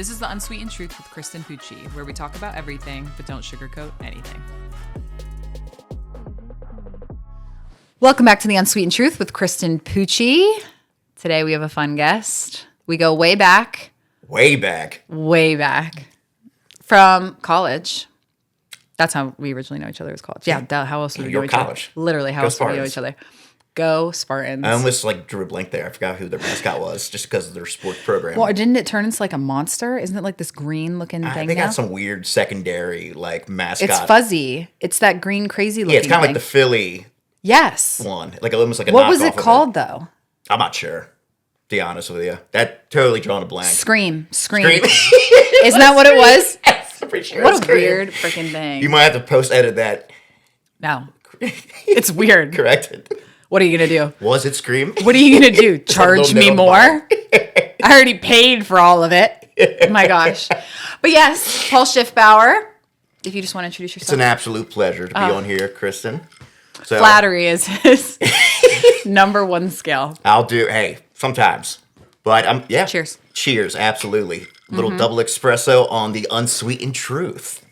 This is The Unsweetened Truth with Kristen Pucci, where we talk about everything but don't sugarcoat anything. Welcome back to The Unsweetened Truth with Kristen Pucci. Today we have a fun guest. We go way back. Way back. Way back. From college. That's how we originally know each other, was college. Yeah, duh, how else would we know each college. other? Literally, how Go else would we know Spartans. each other? Go Spartans. I almost drew a blank there. I forgot who their mascot was just because of their sports program. Well, didn't it turn into like a monster? Isn't it like this green looking thing They now? got some weird secondary mascot. It's fuzzy. It's that green crazy looking Yeah, it's kind of thing. like the Philly one. one. Almost like a What knockoff was it of called though? I'm not sure, to be honest with you. That totally drawing a blank. Scream. Scream. Isn't that what it was? I'm pretty sure What it's a Scream. weird freaking thing. You might have to post-edit that. No. It's weird. Corrected. What are you going to do? Was it Scream? What are you going to do? Charge little me known more? bomb. I already paid for all of it. Oh my gosh. But yes, Paul Schiffbauer, if you just want to introduce It's yourself. an absolute pleasure to be on here, Kristen. So Flattery is his number one skill. I'll do, sometimes. But yeah. Cheers. Cheers, absolutely. Little double espresso on the unsweetened truth.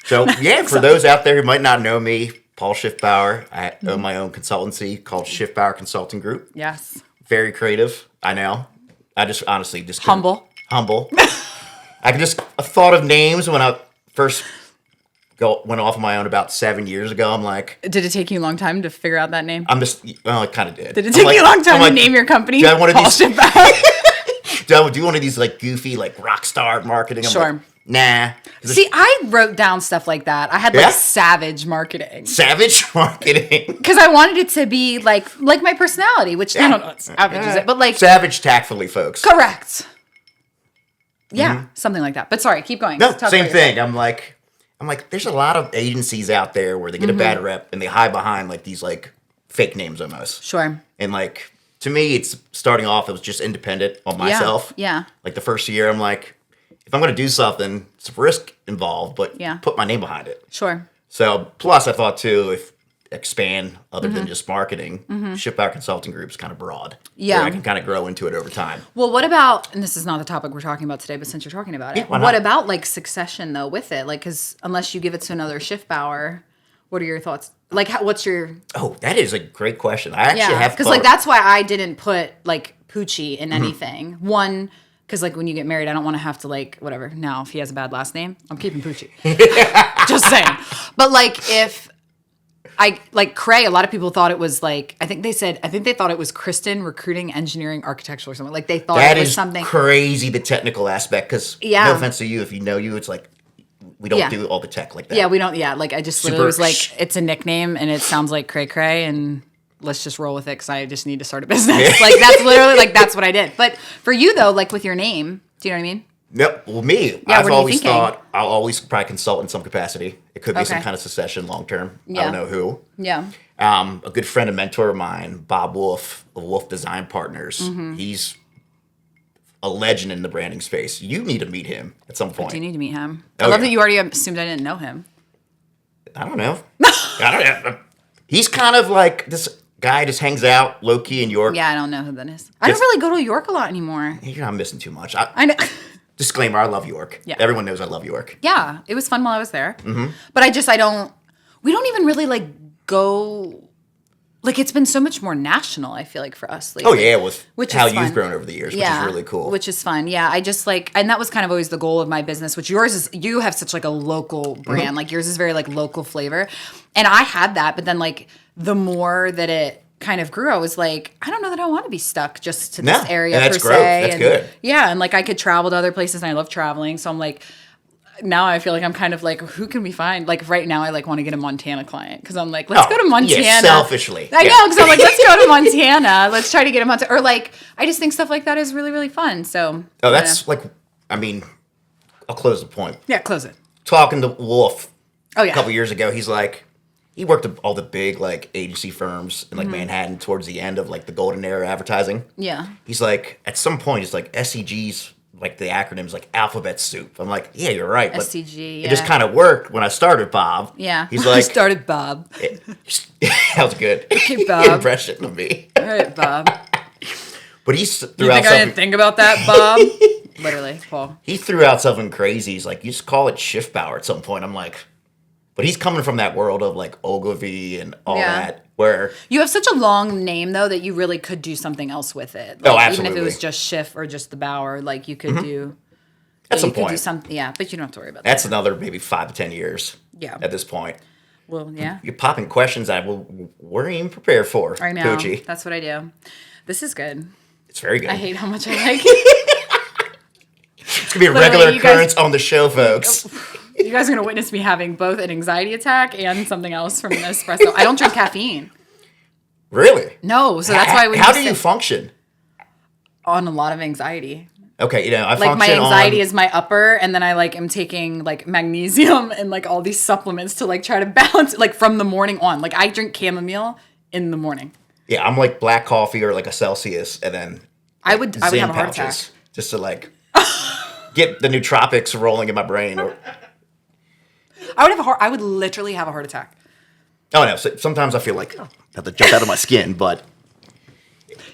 So, yeah, for those out there who might not know me, Paul Schiffbauer. I own my own consultancy called Schiffbauer Consulting Group. Yes. Very creative, I know. I just honestly just Humble. Humble. I thought of names when I first went off on my own about 7 years ago. I'm like, Did it take you a long time to figure out that name? well, it kind of did. Did it take you a long time to name your company? Do I want Paul these? Schiffbauer? Do I do one of these goofy rock star marketing? I'm Sure. like, nah. See, I wrote down stuff like that. I had Yeah? savage marketing. Savage marketing. Because I wanted it to be like my personality, which I don't know what savage is it, but Savage tactfully, folks. correct. Yeah, something like that. But sorry, keep going. No, Talk same about your- thing. I'm like, there's a lot of agencies out there where they get a bad rep and they hide behind these fake names almost. Sure. And to me, it's starting off. It was just independent on myself. Yeah. The first year, I'm like, if I'm going to do something, it's a risk involved, but Yeah. put my name behind it. Sure. So plus, I thought too, if expand other than just marketing, Schiffbauer Consulting Group is kind of broad. Yeah. Where I can kind of grow into it over time. Well, what about, and this is not the topic we're talking about today, but since you're talking about it, why not? what about succession though with it? Because unless you give it to another Schiffbauer, what are your thoughts? What's your... Oh, that is a great question. I actually have because thought- that's why I didn't put Pucci in anything. One, because when you get married, I don't want to have to whatever. Now, if he has a bad last name, I'm keeping Pucci. Just saying. But if I Cray, a lot of people thought it was I think they thought it was Kristen Recruiting Engineering Architectural or something. They thought that it was is something crazy, the technical aspect. Because no offense to you, if you know you, it's we don't do all the tech like that. Yeah, we don't. Yeah, I just literally Super was it's a nickname and it sounds like Cray Cray and let's just roll with it because I just need to start a business. That's literally that's what I did. But for you though, with your name, do you know what I mean? No, well, me, Yeah, I've what are you always thinking? thought I'll always probably consult in some capacity. It could be some Okay. kind of succession long term. I Yeah. don't know who. Yeah. A good friend and mentor of mine, Bob Wolf of Wolf Design Partners. Mm-hmm. He's a legend in the branding space. You need to meet him at some point. Do you need to meet him? Oh, I love yeah. that you already assumed I didn't know him. I don't know. I don't know. He's kind of this guy just hangs out low key in York. Yeah, I don't know who that is. I don't really go to York a lot anymore. You're not missing too much. I know. Disclaimer: I love York. Yeah. Everyone knows I love York. Yeah, it was fun while I was there. Mm-hmm. But we don't even really go. It's been so much more national, I feel for us lately. Oh yeah, with Which how is you've fun. grown over the years, which is really cool. Which is fun. Yeah, I just and that was kind of always the goal of my business, which yours is, you have such a local brand. Yours is very local flavor. And I had that, but then the more that it kind of grew, I was I don't know that I want to be stuck just to this area and that's per growth. se. That's and, good. Yeah, and I could travel to other places and I love traveling. So I'm now I feel I'm kind of who can we find? Right now I want to get a Montana client because I'm let's go to Montana. Yeah, selfishly. I know, because I'm let's go to Montana. Let's try to get a Montana. Or I just think stuff like that is really, really fun. So. Oh, that's I'll close the point. Yeah, close it. Talking to Wolf a couple years ago, he's he worked at all the big agency firms in Manhattan towards the end of the golden era advertising. Yeah. He's at some point it's SCG's the acronym's alphabet soup. I'm yeah, you're right. But SCG, it just kind of worked when I started Bob. Yeah. He's I started Bob. that was good. Okay, Bob. Impression of me. All right, Bob. But he's You throughout think I didn't think about that, Bob? literally, Paul. He threw out something crazy. He's like, you just call it Schiffbauer at some point. I'm like, but he's coming from that world of like Ogilvy and all that, where you have such a long name though that you really could do something else with it. Like, absolutely. Even if it was just Schiff or just the Bauer, like you could do. At some you could point. do something, but you don't have to worry about That's that. another maybe 5 to 10 years. Yeah. At this point. Well, yeah. You're popping questions that weren't even prepared for. I know. Pucci. That's what I do. This is good. It's very good. I hate how much I like. It's gonna be a regular occurrence on the show, folks. You guys are going to witness me having both an anxiety attack and something else from an espresso. I don't drink caffeine. Really? No, so that's why How do you function? On a lot of anxiety. Okay, I like function my anxiety on... is my upper, and then I like am taking like magnesium and like all these supplements to like try to balance like from the morning on. Like I drink chamomile in the morning. Yeah, I'm like black coffee or like a Celsius, and then I would have a heart attack just to like get the nootropics rolling in my brain. I would literally have a heart attack. Oh no! So, sometimes I feel like I have to jump out of my skin, but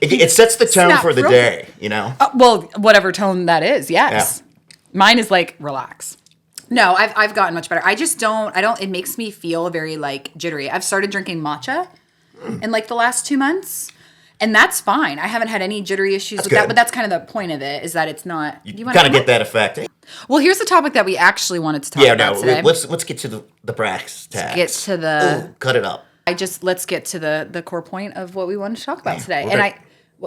it sets the tone for the day. Well, whatever tone that is, yes. Yeah. Mine is like relax. No, I've gotten much better. I just don't. It makes me feel very like jittery. I've started drinking matcha in like the last 2 months. And that's fine. I haven't had any jittery issues with that, but that's kind of the point of it, is that it's not... You kind of get that effect. Well, here's the topic that we actually wanted to talk about today. Let's get to the brass tacks. Get to the... Ooh, cut it up. Let's get to the core point of what we wanted to talk about today. And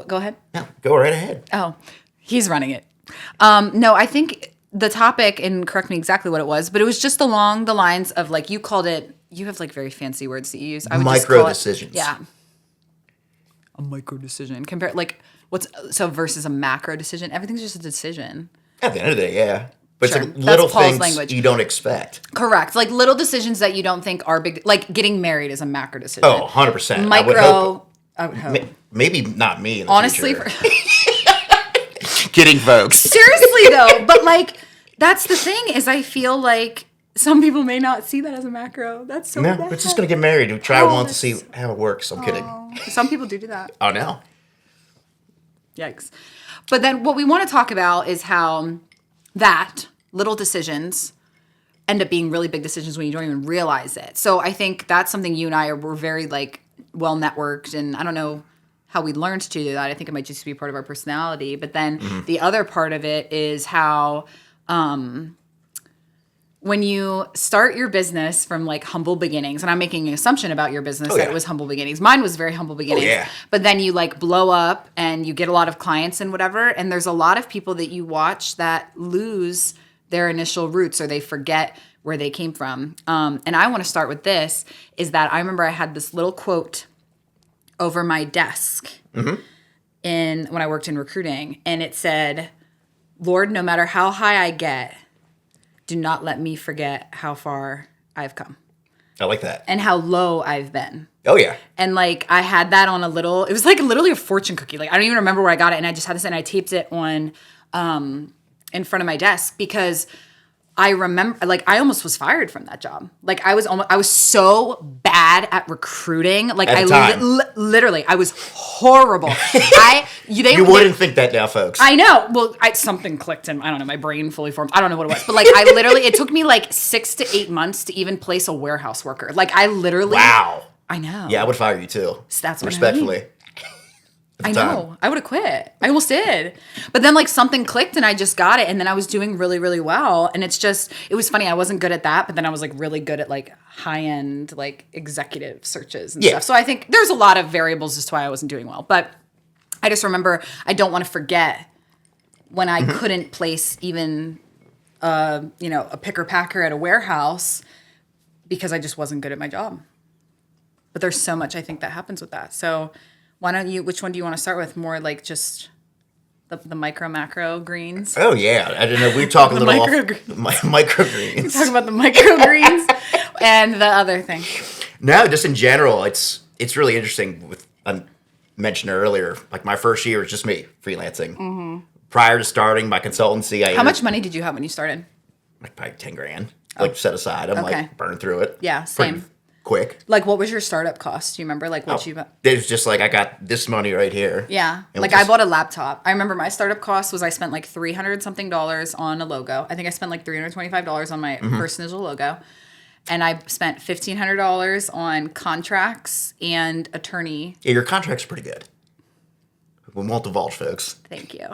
go ahead. No, go right ahead. Oh, he's running it. No, I think the topic, and correct me exactly what it was, but it was just along the lines of like, you called it... You have like very fancy words that you use. I would micro just call decisions. Yeah. A micro decision versus a macro decision. Everything's just a decision. At the end of the day, yeah. But Sure. it's like little things language. you don't expect. Correct. Like little decisions that you don't think are big. Like getting married is a macro decision. Oh, 100%. Micro, I would hope. Maybe not me in the Honestly. Kidding, folks. Seriously, though. But like, that's the thing is I feel like some people may not see that as a macro. That's so bad. We're just going to get married and try once to see how it works. I'm kidding. Some people do that. Oh, no. Yikes. But then what we want to talk about is how that little decisions end up being really big decisions when you don't even realize it. So I think that's something you and I were very like well networked, and I don't know how we learned to do that. I think it might just be part of our personality. But then the other part of it is how when you start your business from like humble beginnings, and I'm making an assumption about your business that it was humble beginnings. Mine was very humble beginnings. Oh, yeah. But then you like blow up and you get a lot of clients and whatever. And there's a lot of people that you watch that lose their initial roots, or they forget where they came from. And I want to start with this, is that I remember I had this little quote over my desk when I worked in recruiting. And it said, "Lord, no matter how high I get, do not let me forget how far I've come." I like that. And how low I've been. Oh, yeah. And like I had that on it was like literally a fortune cookie. Like I don't even remember where I got it. And I just had this and I taped it on in front of my desk because I remember, like, I almost was fired from that job. Like, I was so bad at recruiting. Like, literally, I was horrible. You wouldn't think that now, folks. I know. Well, something clicked and I don't know, my brain fully formed. I don't know what it was. But, like, it took me, like, 6 to 8 months to even place a warehouse worker. Like, Wow. I know. Yeah, I would fire you, too. So that's what respectfully. I know. I would have quit. I almost did. But then like something clicked and I just got it. And then I was doing really, really well. And it was funny. I wasn't good at that. But then I was like really good at like high end, like executive searches and stuff. So I think there's a lot of variables as to why I wasn't doing well. But I just remember I don't want to forget when I couldn't place even, a picker packer at a warehouse because I just wasn't good at my job. But there's so much I think that happens with that. So which one do you want to start with? More like just the micro macro greens? Oh yeah. I don't know. We talk a little micro greens. Talk about the micro greens and the other thing. No, just in general, it's really interesting. I mentioned earlier, like my first year was just me freelancing. Mm-hmm. Prior to starting my consultancy, how much money did you have when you started? Like probably $10,000, like set aside. I'm like burning through it. Yeah, same. quick. Like, what was your startup cost? Do you remember? Like, what you... There's just like, I got this money right here. Yeah. Like, I bought a laptop. I remember my startup cost was I spent like $300 something on a logo. I think I spent like $325 on my first initial logo. And I spent $1,500 on contracts and attorney. Yeah, your contract's pretty good. We won't divulge, folks. Thank you.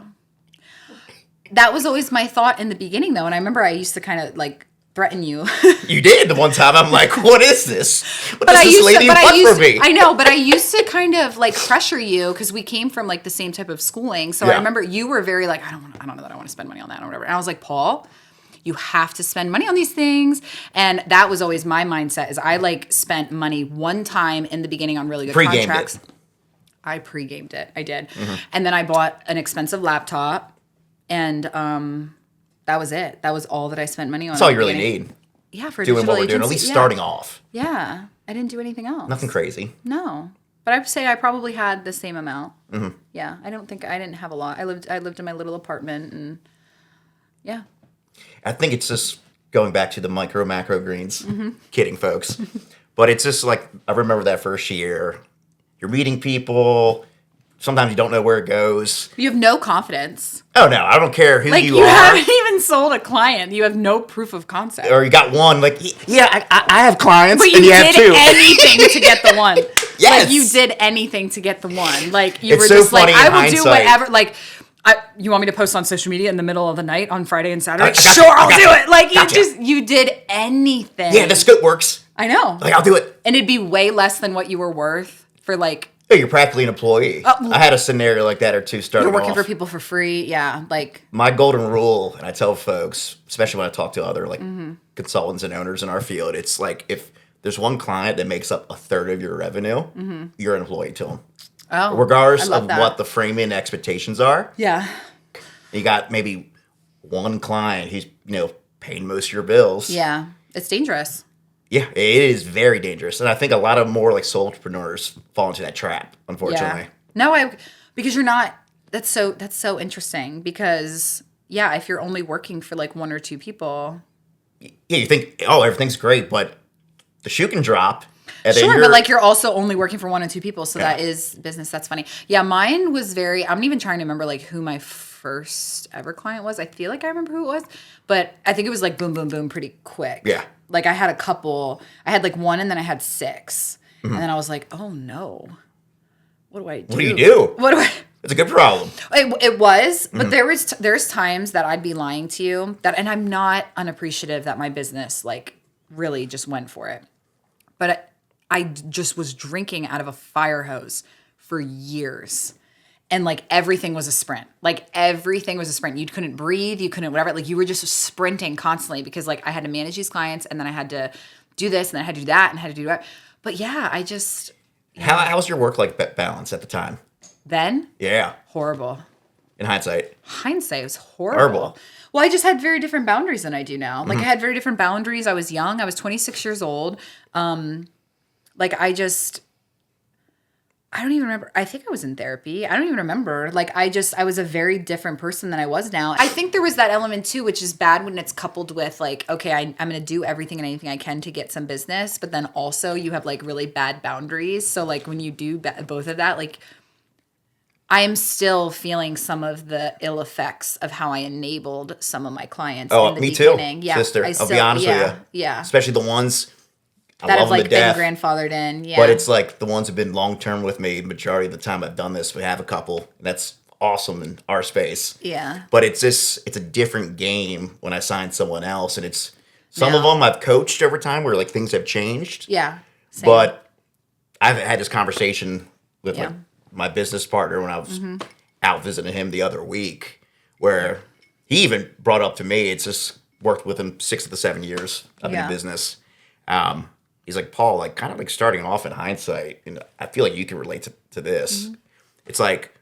That was always my thought in the beginning, though. And I remember I used to kind of like threaten you. You did the one time. I'm like, what is this? What But does this lady want from me? I know, but I used to kind of like pressure you because we came from like the same type of schooling. So I remember you were very like, I don't know that I want to spend money on that or whatever. And I was like, Paul, you have to spend money on these things. And that was always my mindset is I like spent money one time in the beginning on really good contracts. I pre-gamed it. I did. And then I bought an expensive laptop and that was it. That was all that I spent money on. That's all you really need. Yeah, for doing digital what we're doing, at least starting off. Yeah. I didn't do anything else. Nothing crazy. No. But I'd say I probably had the same amount. Yeah. I didn't have a lot. I lived in my little apartment and yeah. I think it's just going back to the micro macro greens. Kidding, folks. But it's just like, I remember that first year. You're meeting people. Sometimes you don't know where it goes. You have no confidence. Oh, no. I don't care who you are. Like, you haven't even sold a client. You have no proof of concept. Or you got one. Like, yeah, I have clients. But you did anything to get the one. Yes. Like, you did anything to get the one. Like, you It's were so just like, funny in I will hindsight. do whatever. Like, you want me to post on social media in the middle of the night on Friday and Saturday? Sure, I'll do it. Like, Gotcha. you did anything. Yeah, the scope works. I know. Like, I'll do it. And it'd be way less than what you were worth for, like, Yeah, you're practically an employee. I had a scenario like that or two starting off. you're working for people for free. Yeah, like. My golden rule, and I tell folks, especially when I talk to other like consultants and owners in our field, it's like if there's one client that makes up a third of your revenue, you're an employee to them. Oh, regardless I love of that. what the framing expectations are. Yeah. You got maybe one client who's, paying most of your bills. Yeah. It's dangerous. Yeah, it is very dangerous. And I think a lot of more like sole entrepreneurs fall into that trap, unfortunately. Yeah. No, because you're not, that's so interesting because, yeah, if you're only working for like one or two people. Yeah, you think, oh, everything's great, but the shoe can drop. And Sure, but like you're also only working for one or two people. So that is business. That's funny. Yeah, mine was I'm even trying to remember like who my first ever client was. I feel like I remember who it was, but I think it was like boom, boom, boom pretty quick. Yeah. Like I had a couple, I had like one and then I had 6. And then I was like, oh no, what do I do? What do you do? What do I... It's a good problem. It was, but there's times that I'd be lying to you and I'm not unappreciative that my business like really just went for it. But I just was drinking out of a fire hose for years. And like everything was a sprint. Like everything was a sprint. You couldn't breathe. You couldn't whatever. Like you were just sprinting constantly because like I had to manage these clients and then I had to do this and then I had to do that and I had to do that. But yeah, I just. How was your work-life balance at the time? Then? Yeah. Horrible. In hindsight. Hindsight was horrible. Well, I just had very different boundaries than I do now. Like I had very different boundaries. I was young. I was 26 years old. Like I don't even remember. I think I was in therapy. I don't even remember. Like I was a very different person than I was now. I think there was that element too, which is bad when it's coupled with like, okay, I'm going to do everything and anything I can to get some business. But then also you have like really bad boundaries. So like when you do both of that, like I am still feeling some of the ill effects of how I enabled some of my clients in the beginning. Too, yeah, sister. I'll be honest with you. Yeah. Especially the ones that have like been grandfathered in. Yeah. But it's like the ones who've been long term with me. Majority of the time I've done this, we have a couple. That's awesome in our space. Yeah. But it's a different game when I sign someone else, and it's some of them I've coached over time where like things have changed. Yeah. Same. But I've had this conversation with like my business partner when I was out visiting him the other week, where he even brought up to me. It's just worked with him 6 of the 7 years I've been in business. He's like, Paul, like kind of like starting off in hindsight, and I feel like you can relate to this. It's like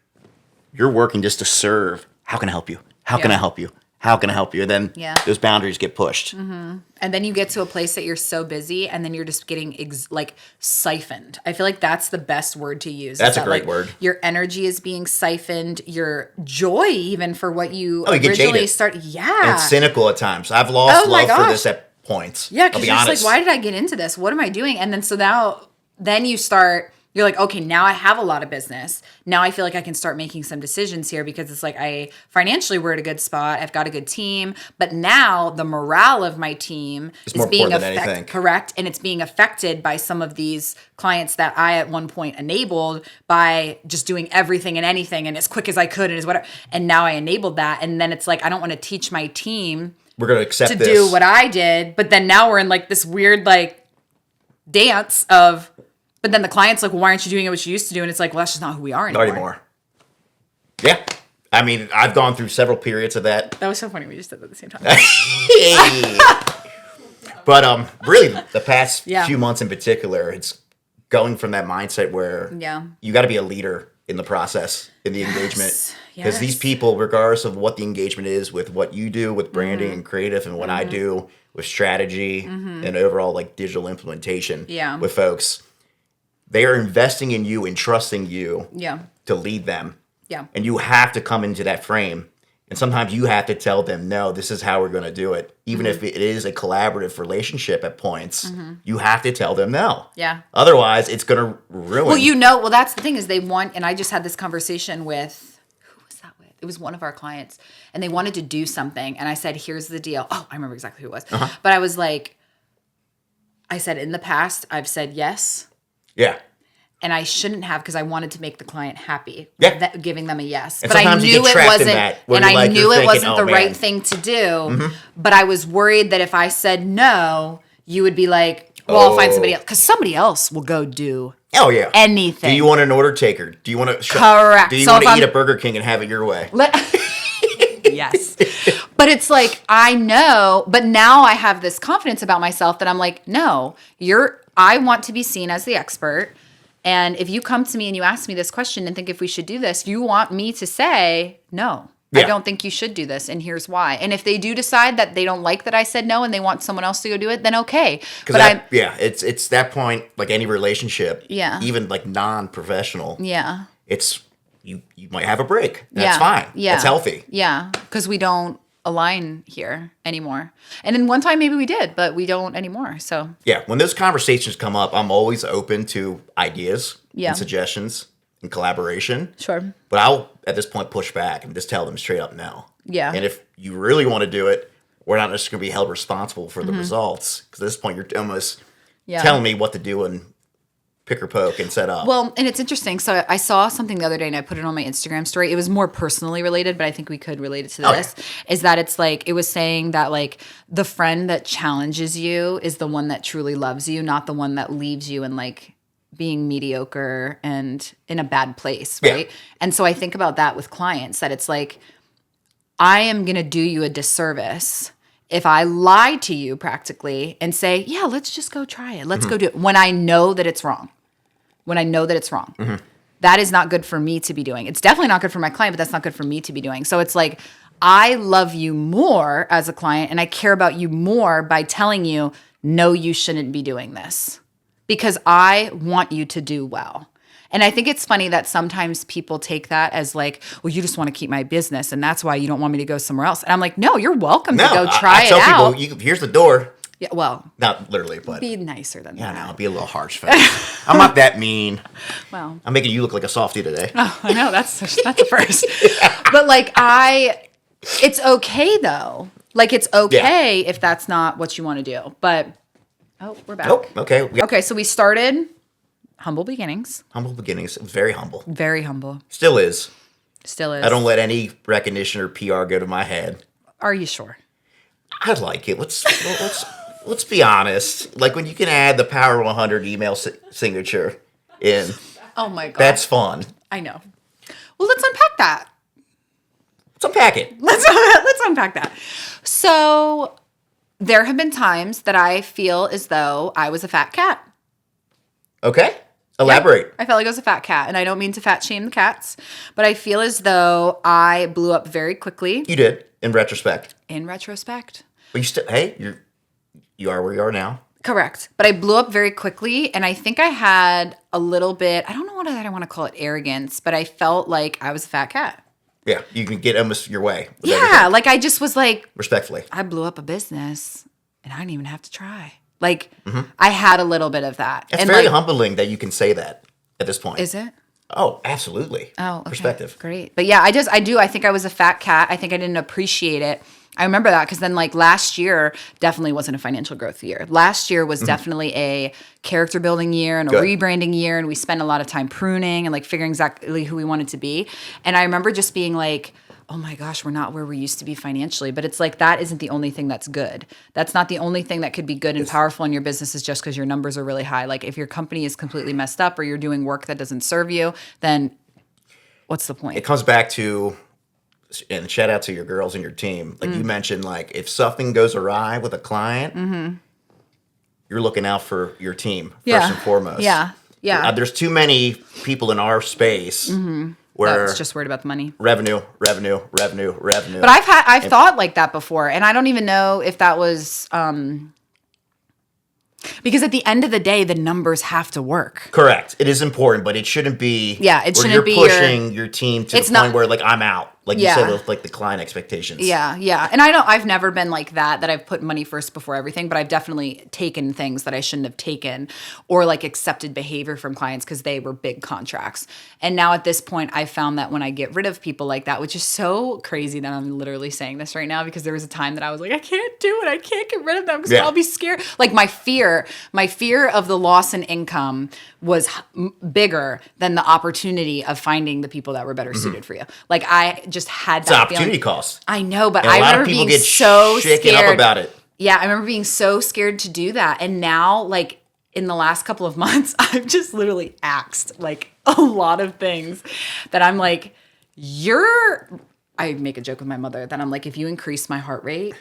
you're working just to serve. How can I help you? How can I help you? How can I help you? And then those boundaries get pushed. And then you get to a place that you're so busy, and then you're just getting like siphoned. I feel like that's the best word to use. That's a great word. Your energy is being siphoned. Your joy, even for what you get originally jaded. started. Yeah. And cynical at times. I've lost love for this at points. Yeah, because I'll be you're just honest. like, why did I get into this? What am I doing? And then so now, then you're like, okay, now I have a lot of business. Now I feel like I can start making some decisions here because it's like financially we're at a good spot. I've got a good team. But now the morale of my team It's is more being important than anything. correct. And it's being affected by some of these clients that I at one point enabled by just doing everything and anything and as quick as I could and as whatever. And now I enabled that. And then it's like, I don't want to teach my team We're going to accept to this. do what I did. But then now we're in like this weird like dance of, but then the client's like, well, why aren't you doing what you used to do? And it's like, well, that's just not who we are anymore. Not anymore. Yeah. I mean, I've gone through several periods of that. That was so funny. We just did that at the same time. But really, the past Yeah. few months in particular, it's going from that mindset where Yeah. you got to be a leader in the process, in the engagement. Because these Yes. people, regardless of what the engagement is with what you do with branding and creative and what I do with strategy and overall like digital implementation Yeah. with folks, they are investing in you and trusting you Yeah. to lead them. Yeah. And you have to come into that frame. And sometimes you have to tell them, no, this is how we're going to do it. Even if it is a collaborative relationship at points, you have to tell them no. Yeah. Otherwise, it's going to ruin. Well, that's the thing is they want, and I just had this conversation with, who was that with? It was one of our clients, and they wanted to do something. And I said, here's the deal. Oh, I remember exactly who it was. But I was like, I said, in the past, I've said yes. Yeah. And I shouldn't have because I wanted to make the client happy. Yeah. Giving them a yes. And but I sometimes you knew get it trapped in wasn't, that, where and you're I like, knew you're it thinking, wasn't oh, the man. right thing to do. But I was worried that if I said no, you would be like, well, I'll find somebody else. Because somebody else will go do Oh, yeah. anything. Do you want an order taker? Do you want to... Correct. Do you So want if to eat I'm- at Burger King and have it your way? Yes. But it's like, I know, but now I have this confidence about myself that I'm like, no, I want to be seen as the expert. And if you come to me and you ask me this question and think if we should do this, you want me to say, no, I Yeah. don't think you should do this. And here's why. And if they do decide that they don't like that I said no and they want someone else to go do it, then okay. But it's that point, like any relationship, Yeah. even like non-professional, yeah. it's you might have a break. That's fine. Yeah. That's healthy. Yeah. Because we don't align here anymore. And then one time maybe we did, but we don't anymore. So Yeah, when those conversations come up, I'm always open to ideas Yeah. and suggestions and collaboration. sure. But I'll, at this point, push back and just tell them straight up no. Yeah. And if you really want to do it, we're not just going to be held responsible for the results. Because at this point, you're almost Yeah. telling me what to do and pick or poke and set up. Well, and it's interesting. So I saw something the other day and I put it on my Instagram story. It was more personally related, but I think we could relate it to Oh, this. Is that it's like, it was saying that like the friend that challenges you is the one that truly loves you, not the one that leaves you in like being mediocre and in a bad place, right? Yeah. And so I think about that with clients, that it's like, I am going to do you a disservice if I lie to you practically and say, yeah, let's just go try it. Let's go do it when I know that it's wrong. When I know that it's wrong. That is not good for me to be doing. It's definitely not good for my client, but that's not good for me to be doing. So it's like, I love you more as a client and I care about you more by telling you, no, you shouldn't be doing this because I want you to do well. And I think it's funny that sometimes people take that as like, well, you just want to keep my business and that's why you don't want me to go somewhere else. And I'm like, no, you're welcome to go try I tell it out. people, here's the door. Yeah, well, Not literally, but be nicer than yeah, that. no, I'll be a little harsh. Folks. I'm not that mean. Well, I'm making you look like a softie today. I know that's a first. But like it's okay though. Like it's okay if that's not what you want to do. But we're back. Oh, okay. We got Okay, so we started humble beginnings. humble beginnings. Very humble. Very humble. Still is. Still is. I don't let any recognition or PR go to my head. Are you sure? I like it. Let's be honest. Like when you can add the Power 100 email signature in, Oh my god. that's fun. I know. Well, let's unpack that. Let's unpack it. Let's unpack that. So there have been times that I feel as though I was a fat cat. Okay. Elaborate. I felt like I was a fat cat, and I don't mean to fat shame the cats, but I feel as though I blew up very quickly. You did, in retrospect. In retrospect. But you still, hey, you are where you are now. Correct. But I blew up very quickly, and I think I had a little bit, I don't know what I want to call it, arrogance, but I felt like I was a fat cat. Yeah, you can get almost your way. with Yeah, everything. like I just was like, Respectfully. I blew up a business. and I didn't even have to try. Like, I had a little bit of that. It's and very like, humbling that you can say that at this point. Is it? Oh, absolutely. Oh, okay. Perspective. Great. But yeah, I think I was a fat cat. I think I didn't appreciate it. I remember that because then like last year definitely wasn't a financial growth year. Last year was definitely a character building year and a rebranding year. And we spent a lot of time pruning and like figuring exactly who we wanted to be. And I remember just being like, oh my gosh, we're not where we used to be financially. But it's like, that isn't the only thing that's good. That's not the only thing that could be good and powerful in your business is just because your numbers are really high. Like if your company is completely messed up or you're doing work that doesn't serve you, then what's the point? It comes back to, and shout out to your girls and your team. Like you mentioned, like if something goes awry with a client, you're looking out for your team first and foremost. Yeah. Yeah. There's too many people in our space where That's just worried about the money. revenue. But I've thought like that before, and I don't even know if that was because at the end of the day, the numbers have to work. Correct. It is important, but it shouldn't be. Yeah, it shouldn't you're be pushing your team to the point where like I'm out. Like you said, with like the client expectations. Yeah, yeah. And I've never been like that I've put money first before everything, but I've definitely taken things that I shouldn't have taken or like accepted behavior from clients because they were big contracts. And now at this point, I found that when I get rid of people like that, which is so crazy that I'm literally saying this right now because there was a time that I was like, I can't do it. I can't get rid of them because I'll be scared. Like my fear of the loss in income was bigger than the opportunity of finding the people that were better suited for you. Like I just had that opportunity cost. I know, but and I a lot remember of people being get so shaken scared up about it. Yeah, I remember being so scared to do that. And now, like in the last couple of months, I've just literally axed like a lot of things that I'm like, I make a joke with my mother that I'm like, if you increase my heart rate,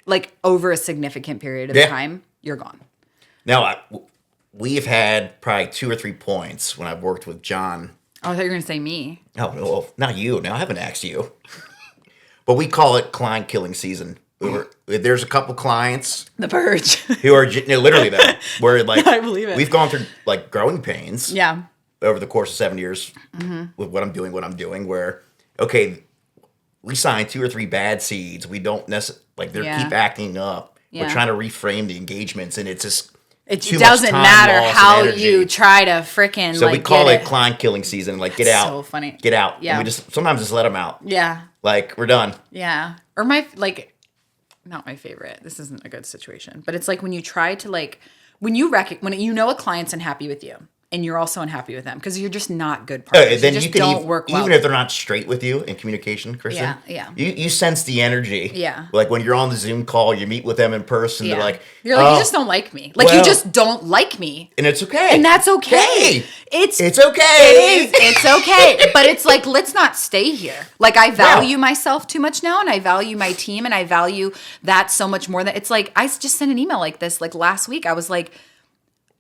like over a significant period of time, you're gone. Now, we've had probably 2 or 3 points when I've worked with John. Oh, I thought you were going to say me. Oh, well, not you. No, I haven't asked you. But we call it client killing season. There's a couple clients. The purge. Who are literally that. Where like I believe it. We've gone through like growing pains. Yeah. Over the course of 7 years with what I'm doing, where, okay, we signed 2 or 3 bad seeds. We don't necessarily, like they keep acting up. Yeah. We're trying to reframe the engagements and it's just it doesn't matter how you try to frickin' so like we call it client killing season. Like, get out. So funny. Get out. Yeah. And we sometimes just let them out. Yeah. Like, we're done. Yeah. Or not my favorite. This isn't a good situation. But it's like when you try to like, when you know a client's unhappy with you and you're also unhappy with them because you're just not good partners. Then you just you can don't work well. Even if they're not straight with you in communication, Kristen. Yeah. You sense the energy. Yeah. Like when you're on the Zoom call, you meet with them in person. Yeah. They're like, you're like, you just don't like me. Like you just don't like me. And it's okay. And that's okay. Hey, it's okay. It is. It's okay. But it's like, let's not stay here. Like I value myself too much now and I value my team and I value that so much more. That it's like, I just sent an email like this, like last week. I was like,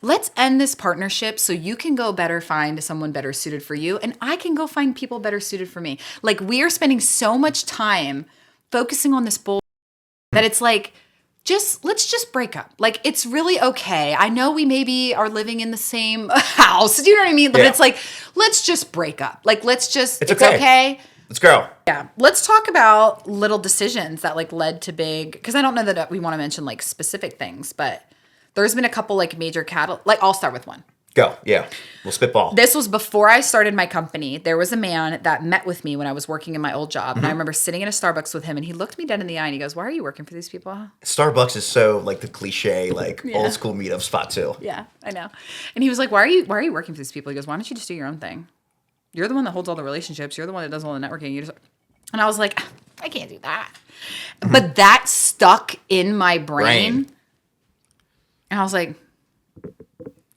let's end this partnership so you can go find someone better suited for you and I can go find people better suited for me. Like we are spending so much time focusing on this bull that it's like, let's just break up. Like it's really okay. I know we maybe are living in the same house. Do you know what I mean? But it's like, let's just break up. Like it's okay. Let's go. Yeah. Let's talk about little decisions that like led to big, because I don't know that we want to mention like specific things, but there's been a couple like major like I'll start with one. Go. Yeah. We'll spitball. This was before I started my company. There was a man that met with me when I was working in my old job. And I remember sitting in a Starbucks with him and he looked me dead in the eye and he goes, why are you working for these people? Starbucks is so like the cliche, like old school meetup spot too. Yeah, I know. And he was like, why are you working for these people? He goes, why don't you just do your own thing? You're the one that holds all the relationships. You're the one that does all the networking. And I was like, I can't do that. But that stuck in my brain. And I was like,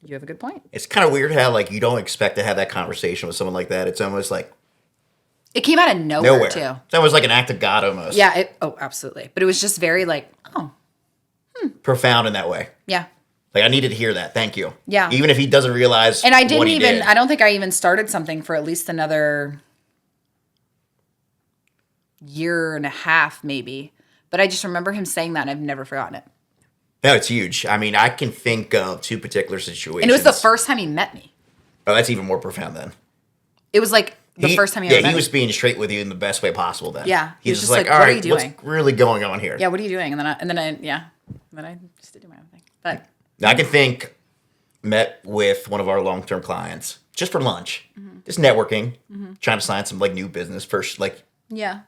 you have a good point. It's kind of weird how like you don't expect to have that conversation with someone like that. It's almost like it came out of nowhere. Too. It's almost like an act of God almost. Yeah. Absolutely. But it was just very like, profound in that way. Yeah. Like I needed to hear that. Thank you. Yeah. Even if he doesn't realize. And I I don't think I even started something for at least another year and a half, maybe. But I just remember him saying that and I've never forgotten it. No, it's huge. I mean, I can think of 2 particular situations. And it was the first time he met me. Oh, that's even more profound then. It was like the first time he ever met me. Yeah, he was being straight with you in the best way possible then. Yeah. He was just like, all right, what's really going on here? Yeah, what are you doing? And then I then I just did do my own thing. But now I can think, met with one of our long-term clients just for lunch, just networking, trying to sign some like new business first, like yeah,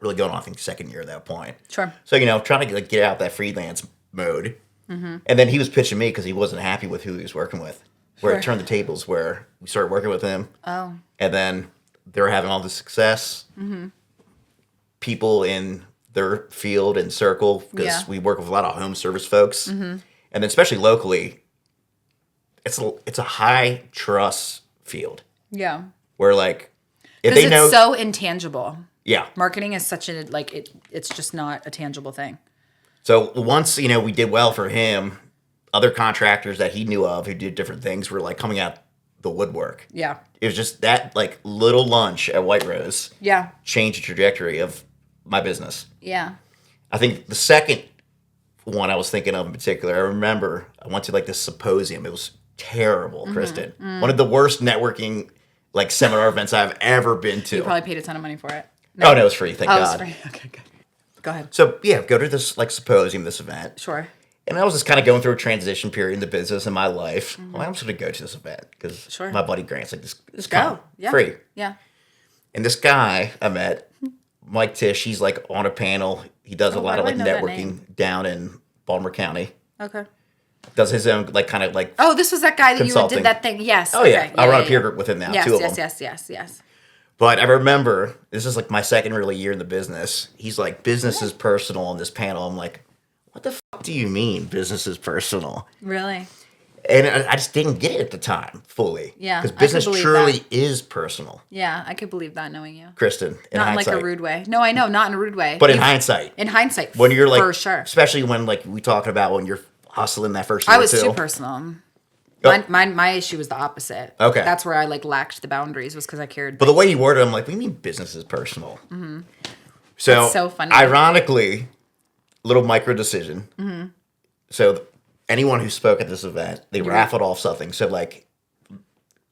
really going on, I think, second year at that point. sure. So, trying to like get out that freelance mode. And then he was pitching me because he wasn't happy with who he was working with. Where Sure. it turned the tables where we started working with him. Oh, And then they were having all the success. People in their field and circle, because Yeah. we work with a lot of home service folks. And then especially locally, it's a high trust field yeah. where like, if Because they it's know, so intangible. yeah. Marketing is such a it's just not a tangible thing. So once, we did well for him, other contractors that he knew of who did different things were like coming out the woodwork. Yeah. It was just that like little lunch at White Rose Yeah. changed the trajectory of my business. Yeah. I think the second one I was thinking of in particular, I remember I went to like this symposium. It was terrible, Kristen. One of the worst networking like seminar events I've ever been to. You probably paid a ton of money for it. Oh, no, it was free. Thank Oh, God. it's free. Okay, good. Go ahead. So yeah, go to this like symposium, this event. Sure. And I was just kind of going through a transition period in the business in my life. Well, I'm just going to go to this event because Sure. my buddy Grant's like, this Go. come, Yeah. free. Yeah. And this guy I met, Mike Tish, he's like on a panel. He does a lot of why like do I know that networking down in Baltimore County. Okay. Does his own like kind of like, Oh, this was that guy that you Consulting. did that thing. Yes. oh yeah, Okay. I run a yeah, peer yeah. group with him now, Yes, two of yes, them. yes. But I remember, this is like my second really year in the business. He's like, business is personal on this panel. I'm like, what the fuck do you mean business is personal? Really? And I just didn't get it at the time fully. Yeah, Because I could business believe truly that. is personal, Yeah, I could believe that knowing you. Kristen, in Not in hindsight. like a rude way. No, I know, not in a rude way. But in hindsight, In hindsight, when you're like, for sure. especially when like we talking about when you're hustling that first year I was or two. too personal. Oh. My issue was the opposite. Okay. That's where I like lacked the boundaries was because I cared. But the way you worded it, I'm like, what do you mean business is personal? Mm-hmm. So, That's so funny. Ironically, little micro decision. Mm-hmm. So anyone who spoke at this event, they raffled off something. So like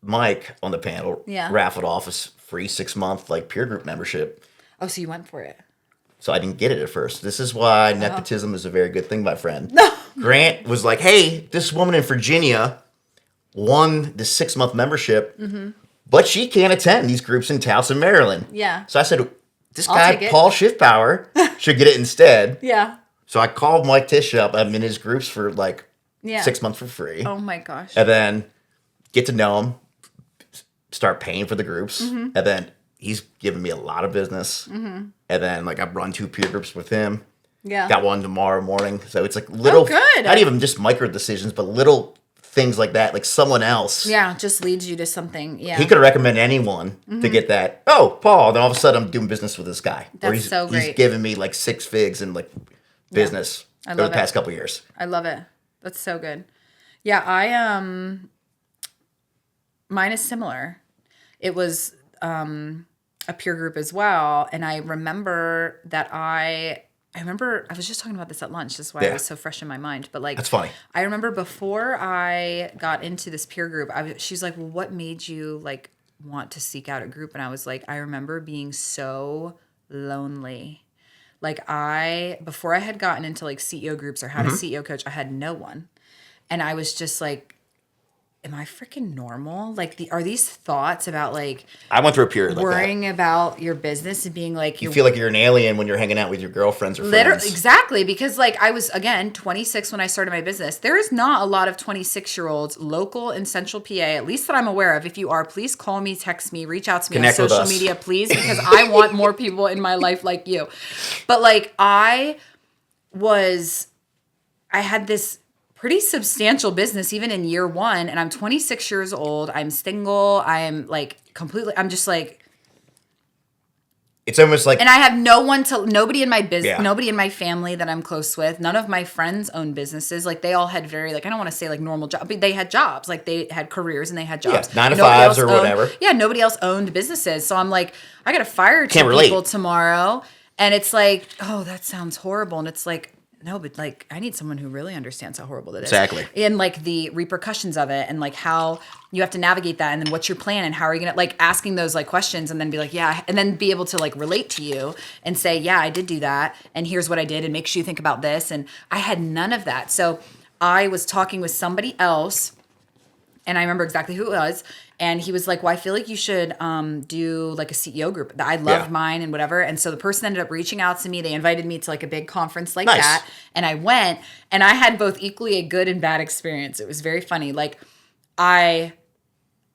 Mike on the panel Yeah. raffled off a free 6-month like peer group membership. Oh, so you went for it? So I didn't get it at first. This is why nepotism is a very good thing, my friend. No. Grant was like, hey, this woman in Virginia won the 6-month membership, but she can't attend these groups in Towson, Maryland. Yeah. So I said, this I'll guy, take it. Paul Schiffbauer, should get it instead. Yeah. So I called Mike Tish up. I'm in his groups for like Yeah. 6 months for free. Oh my gosh. And then get to know him, start paying for the groups. And then he's giving me a lot of business. And then like I've run 2 peer groups with him. Yeah. Got one tomorrow morning. So it's like little, good. not even just micro decisions, but little things like that. Like someone else. Yeah, just leads you to something. Yeah. He could recommend anyone to get that. Oh, Paul. Then all of a sudden I'm doing business with this guy. Or That's so He's great. giving me like 6 figs in like business I over love the past it. couple years. I love it. That's so good. Yeah, I mine is similar. It was a peer group as well, and I remember that I was just talking about this at lunch. That's why Yeah. it was so fresh in my mind. But like, That's funny. I remember before I got into this peer group, she's like, "Well, what made you like want to seek out a group?" And I was like, I remember being so lonely. Like before I had gotten into like CEO groups or had a CEO coach, I had no one. And I was just like, am I freaking normal? Like are these thoughts about like I went through a period like that. worrying about your business and being like, You feel like you're an alien when you're hanging out with your girlfriends or literally, friends. exactly, because like I was again 26 when I started my business. There is not a lot of 26-year-olds local in Central PA, at least that I'm aware of. If you are, please call me, text me, reach out to me Connect on with social us. media, please, because I want more people in my life like you. But like I had this pretty substantial business even in year 1, and I'm 26 years old. I'm single. I'm like I'm just like. It's almost like And I have nobody in my business, Yeah. nobody in my family that I'm close with. None of my friends own businesses. Like they all had very, like, I don't want to say like normal jobs, but they had jobs. Like they had careers and they had jobs. 9 to Nobody 5s else or whatever. Yeah, nobody else owned businesses. So I'm like, I got to fire 2 Can't relate. people tomorrow. And it's like, oh, that sounds horrible. And it's like, no, but like I need someone who really understands how horrible it is. Exactly. And like the repercussions of it and like how you have to navigate that and then what's your plan and how are you going to like asking those like questions and then be like, yeah, and then be able to like relate to you and say, yeah, I did do that and here's what I did and makes you think about this. And I had none of that. So I was talking with somebody else and I remember exactly who it was. And he was like, well, I feel like you should do like a CEO group. I loved mine and whatever. And so the person ended up reaching out to me. They invited me to like a big conference like that. And I went and I had both equally a good and bad experience. It was very funny. Like I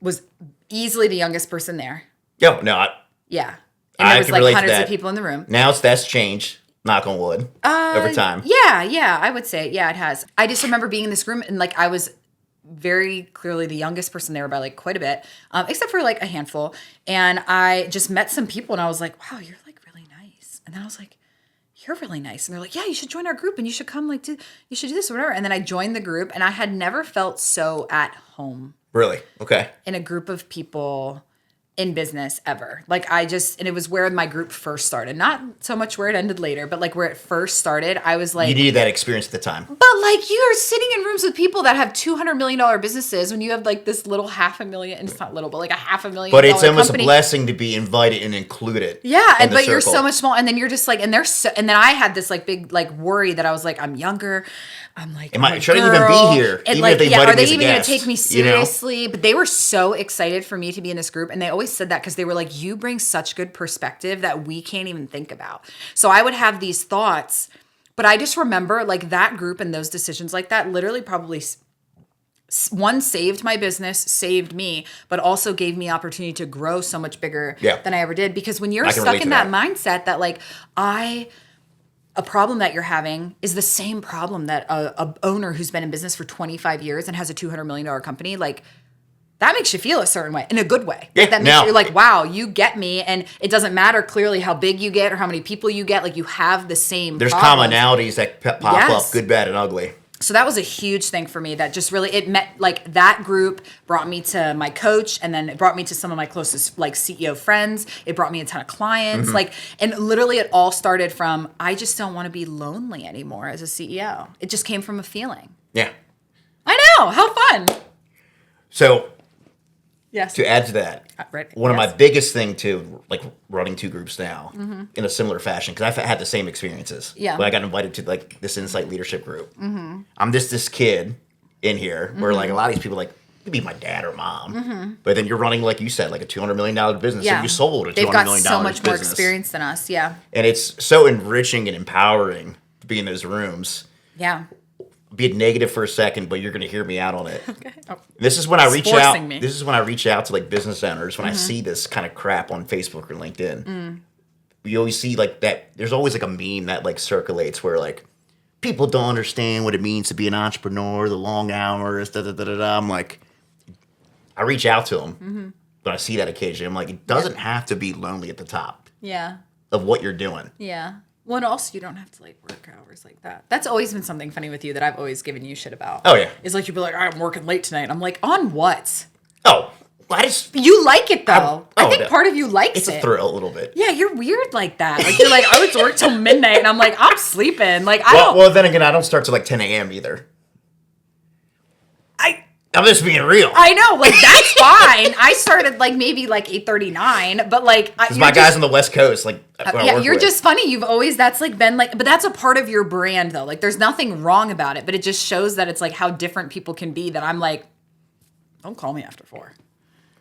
was easily the youngest person there. Yo, no. Yeah. And there was like hundreds of people in the room. Now that's changed. Knock on wood. Over time. Yeah. I would say, yeah, it has. I just remember being in this room and like I was very clearly the youngest person there by like quite a bit, except for like a handful. And I just met some people and I was like, wow, you're like really nice. And then I was like, you're really nice. And they're like, yeah, you should join our group and you should come you should do this or whatever. And then I joined the group and I had never felt so at home. Really? Okay. In a group of people in business ever. Like and it was where my group first started. Not so much where it ended later, but like where it first started, I was like... You needed that experience at the time. But like you are sitting in rooms with people that have $200 million businesses when you have like this little $500,000, and it's not little, but like a $500,000 But it's almost company. a blessing to be invited and included. Yeah, but circle. you're so much small. And then you're just like, and then I had this like big like worry that I was like, I'm younger. I'm like, should I even be here? And even like, if they are they me even going to guest, take me seriously? You know? But they were so excited for me to be in this group. And they always said that because they were like, you bring such good perspective that we can't even think about. So I would have these thoughts, but I just remember like that group and those decisions like that literally probably one saved my business, saved me, but also gave me opportunity to grow so much bigger than I ever did. Because when you're stuck in that mindset that like a problem that you're having is the same problem that a owner who's been in business for 25 years and has a $200 million company, like that makes you feel a certain way in a good way. Yeah, like, that makes you like, wow, you get me. And it doesn't matter clearly how big you get or how many people you get. Like you have the same There's problems. commonalities that pop up, good, bad, and ugly. So that was a huge thing for me that just really, it met like that group brought me to my coach and then it brought me to some of my closest like CEO friends. It brought me a ton of clients. Like, and literally it all started from, I just don't want to be lonely anymore as a CEO. It just came from a feeling. Yeah. I know. How fun. So yes. To add to that, one of my biggest thing too, like running two groups now in a similar fashion, because I've had the same experiences. Yeah. When I got invited to like this Insight Leadership group. I'm just this kid in here where like a lot of these people like, could be my dad or mom. But then you're running, like you said, like a $200 million business. Yeah. And you sold a $200 million They've got so much business. more experience than us. Yeah. And it's so enriching and empowering to be in those rooms. Yeah. Be it negative for a second, but you're going to hear me out on it. Okay. Oh. This is when I reach out. Me. This is when I reach out to like business owners when I see this kind of crap on Facebook or LinkedIn. You always see like that. There's always like a meme that like circulates where like people don't understand what it means to be an entrepreneur, the long hours, da da da da da. I'm like, I reach out to them, but I see that occasionally. I'm like, it doesn't have to be lonely at the top. Yeah. Of what you're doing. Yeah. Well, and also you don't have to like work hours like that. That's always been something funny with you that I've always given you shit about. Oh yeah. It's like you'd be like, I'm working late tonight. I'm like, on what? Oh, you like it though. I think part of you likes it. It's a thrill a little bit. Yeah, you're weird like that. Like you're like, I would work till midnight, and I'm like, I'm sleeping. Like Well, then again, I don't start till like 10 a.m. either. I'm just being real. I know, like that's fine. I started like maybe like 8:39, but like because my guys on the West Coast, like yeah, you're just funny. You've always that's like been like, but that's a part of your brand though. Like there's nothing wrong about it, but it just shows that it's like how different people can be. That I'm like, don't call me after 4.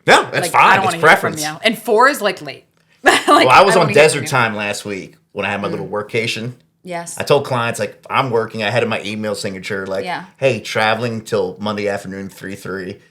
No, that's like, fine. I don't it's preference. Hear from you. And 4 is like late. Like, well, I was on desert time last week when I had my little workcation. Yes. I told clients, like, I'm working. I had in my email signature, like, hey, traveling till Monday afternoon, 3:30.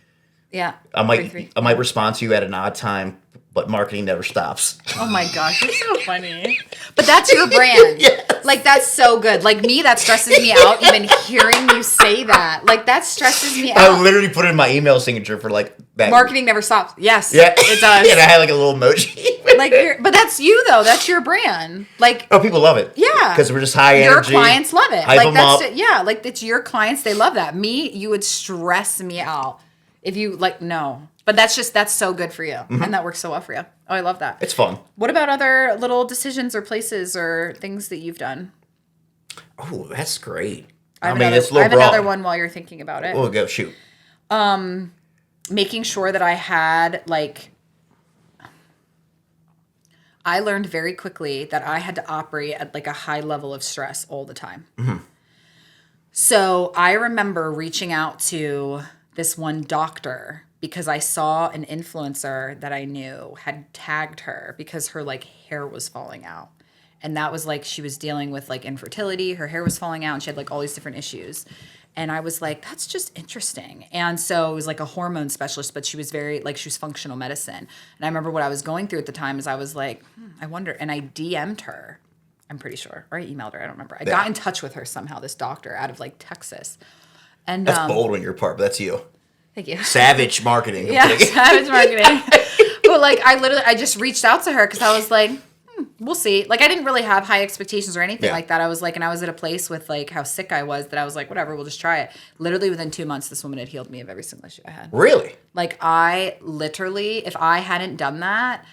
Yeah. I might respond to you at an odd time, but marketing never stops. Oh my gosh, you're so funny. But that's your brand. Yes. Like, that's so good. Like, me, that stresses me out even hearing you say that. Like, that stresses me out. I literally put it in my email signature for, like, that. Marketing never stops. Yes. Yeah. It does. Yeah, and I had, like, a little emoji. Like, but that's you, though. That's your brand. Like, oh, people love it. Yeah. Because we're just high energy. Your clients love it. Hype like, them that's up. it. Yeah. Like, it's your clients. They love that. Me, you would stress me out if you, like, no. But that's so good for you. And that works so well for you. Oh, I love that. It's fun. What about other little decisions or places or things that you've done? Oh, that's great. I have, it's a little another broad. one while you're thinking about it. We'll go shoot. Making sure that I had like, I learned very quickly that I had to operate at like a high level of stress all the time. So I remember reaching out to this one doctor because I saw an influencer that I knew had tagged her because her like hair was falling out. And that was like she was dealing with like infertility, her hair was falling out, and she had like all these different issues. And I was like, that's just interesting. And so it was like a hormone specialist, but she was very like she was functional medicine. And I remember what I was going through at the time is I was like, I wonder. And I DM'd her, I'm pretty sure, or I emailed her, I don't remember. I got in touch with her somehow, this doctor out of like Texas. And That's bold on your part, but that's you. Thank you. Savage marketing. Yeah, savage marketing. But like I just reached out to her because I was like, we'll see. Like I didn't really have high expectations or anything like that. I was like, and I was at a place with like how sick I was that I was like, whatever, we'll just try it. Literally within 2 months, this woman had healed me of every single issue I had. Really? Like I literally, if I hadn't done that,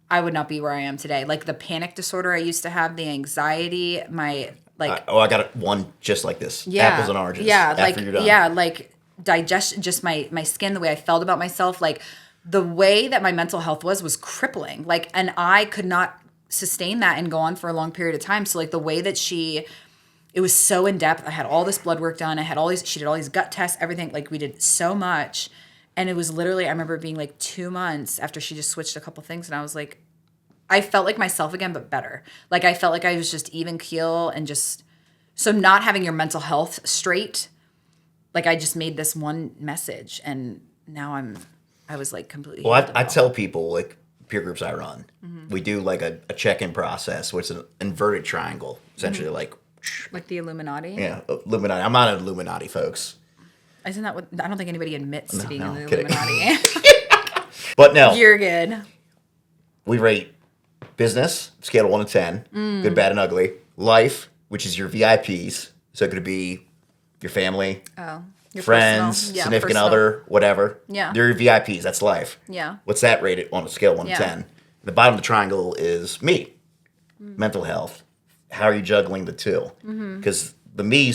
I would not be where I am today. Like the panic disorder I used to have, the anxiety, my like. I got one just like this. Yeah. Apples and oranges. Yeah. After Like, you're done. yeah. Like digestion, just my skin, the way I felt about myself, like the way that my mental health was crippling. Like, and I could not sustain that and go on for a long period of time. So like the way that it was so in depth. I had all this blood work done. She did all these gut tests, everything. Like we did so much. And it was literally, I remember being like 2 months after she just switched a couple things. And I was like, I felt like myself again, but better. Like I felt like I was just even keel and just, so not having your mental health straight, like I just made this one message and now I was like completely. Well, I tell people like peer groups I run, we do like a check-in process, which is an inverted triangle, essentially like the Illuminati. Yeah, Illuminati. I'm not an Illuminati, folks. Isn't that what? I don't think anybody admits to being in the kidding. Illuminati. But no, You're good. we rate business, scale of 1 to 10, good, bad, and ugly. Life, which is your VIPs, so it could be your family, Your friends, personal. Yeah, significant personal. other, whatever. Yeah. They're your VIPs. That's life. Yeah. What's that rated on a scale of 1 Yeah. to 10? The bottom of the triangle is me, mental health. How are you juggling the two? Because the me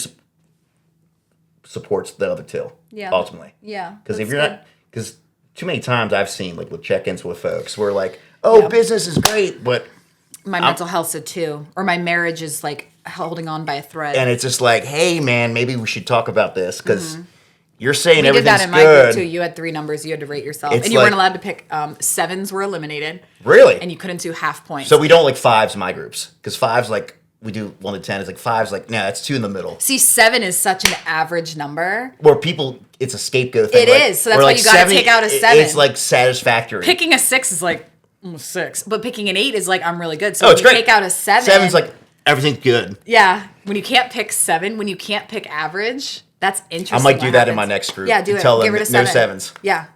supports the other two, ultimately. Yeah. Because if you're not, because too many times I've seen like with check-ins with folks, we're like, oh, business is great, but my mental health's a 2, or my marriage is like holding on by a thread. and it's just like, hey man, maybe we should talk about this because you're saying we did everything's that in my good. group too. You had 3 numbers. You had to rate yourself, It's and you like- weren't allowed to pick. 7s were eliminated, Really? and you couldn't do half points. So we don't like 5s in my groups because 5s like we do 1 to 10. It's like 5s like nah, it's 2 in the middle. See, 7 is such an average number. Where people, it's a scapegoat thing. It is, so that's why you gotta take out a 7. It's like satisfactory. Picking a 6 is like 6, but picking an 8 is like I'm really good. So Oh, when it's you great. take out a 7, 7's like everything's good. yeah. When you can't pick 7, when you can't pick average, that's interesting. I might do what that in my happens. next group. Yeah, do and it. Tell Get them rid of no 7. 7s. Yeah,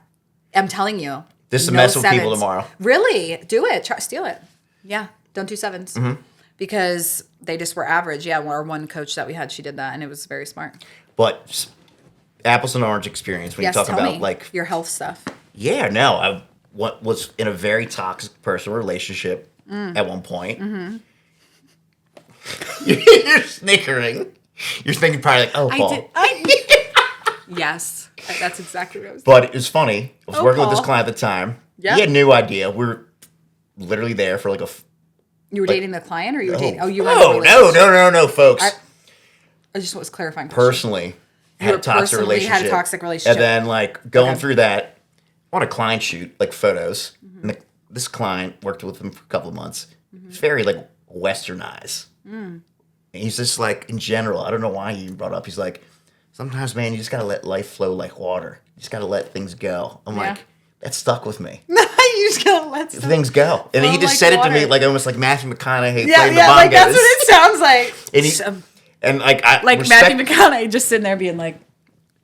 I'm telling you. This is a no mess with people 7s. tomorrow. Really, do it. Try steal it. Yeah, don't do 7s Mm-hmm. because they just were average. Yeah, our one coach that we had, she did that, and it was very smart. But apples and orange experience when Yes, you talk tell about me like your health stuff. yeah, no, I was in a very toxic personal relationship at one point. You're snickering. You're thinking probably like, oh, Paul. Yes, that's exactly what I was. But it was funny. I was Oh, working with this Paul. client at the time. Yeah. He had no idea. We were literally there for like a. You were dating the client, or you were dating? Oh, you were. No, folks. I just was clarifying. question. Personally, had a toxic personally relationship. had a toxic relationship. And then like going Okay. through that on a client shoot, like photos. And this client worked with him for a couple of months. It's very like westernized. And he's just like in general. I don't know why he brought up. He's like, sometimes man, you just gotta let life flow like water. You just gotta let things go. I'm Yeah. like, that stuck with me. You just gotta let stuff. Things go. And he Flow just like said it to me water. like almost like Matthew McConaughey Yeah, playing yeah, the bongos. like that's what it sounds like. And he- So- And like I like respect, Matthew McConaughey just sitting there being like,